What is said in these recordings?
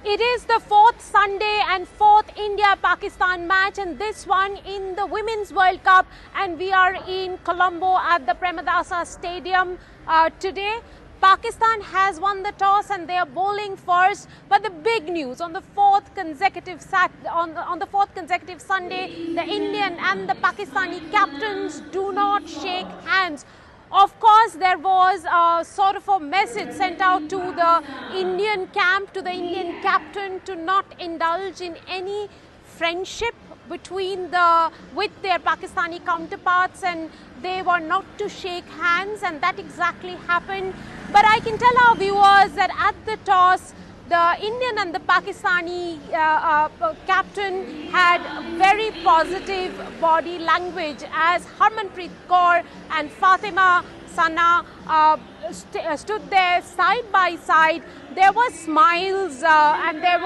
It is the fourth Sunday and fourth India-Pakistan match, and this one in the Women's World Cup, and we are in Colombo at the Premadasa Stadium today. Pakistan has won the toss and they are bowling first. But the big news on the fourth consecutive Sunday, the Indian and the Pakistani captains do not shake hands. Of course, there was a sort of a message sent out to the Indian camp, to the Indian captain, to not indulge in any friendship with their Pakistani counterparts, and they were not to shake hands, and that exactly happened. But I can tell our viewers that at the toss, the Indian and the Pakistani captain had very positive body language as Harmanpreet Kaur and Fatima Sana stood there side by side. There were smiles and there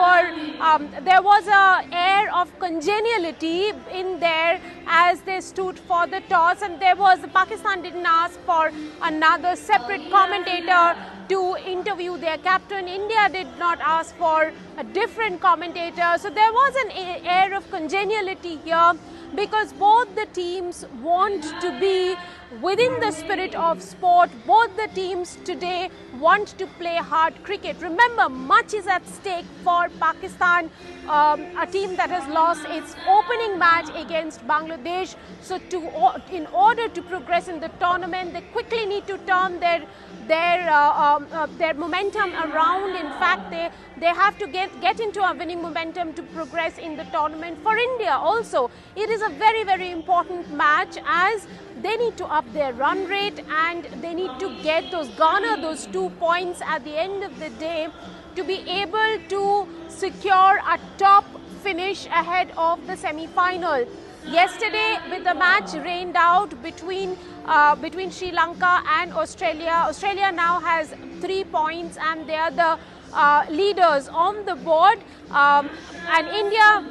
was an air of congeniality in there as they stood for the toss, and Pakistan didn't ask for another separate commentator to interview their captain. India did not ask for a different commentator. So there was an air of congeniality here because both the teams want to be within the spirit of sport. Both the teams today want to play hard cricket. Remember, much is at stake for Pakistan, a team that has lost its opening match against Bangladesh. So in order to progress in the tournament, they quickly need to turn their momentum around. In fact, they have to get into a winning momentum to progress in the tournament. For India also, it is a very, very important match as they need to up their run rate and they need to garner those 2 points at the end of the day to be able to secure a top finish ahead of the semi-final. Yesterday, with the match rained out between Sri Lanka and Australia, Australia now has 3 points and they are the leaders on the board, and India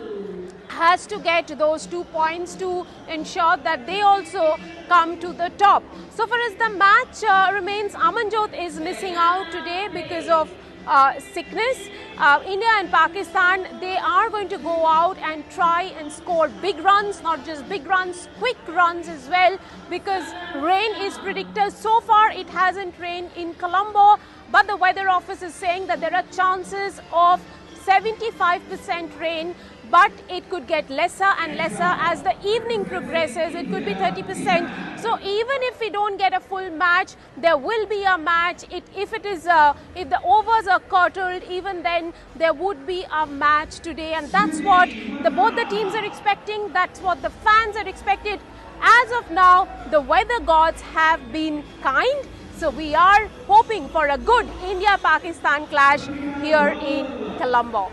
has to get those 2 points to ensure that they also come to the top. So far as the match remains, Amanjot is missing out today because of sickness. India and Pakistan, they are going to go out and try and score big runs, not just big runs, quick runs as well, because rain is predicted. So far it hasn't rained in Colombo, but the weather office is saying that there are chances of 75% rain, but it could get lesser and lesser as the evening progresses. It could be 30%. So even if we don't get a full match, there will be a match. If the overs are curtailed, even then there would be a match today, and that's what both the teams are expecting. That's what the fans are expected. As of now, the weather gods have been kind. So we are hoping for a good India-Pakistan clash here in Colombo.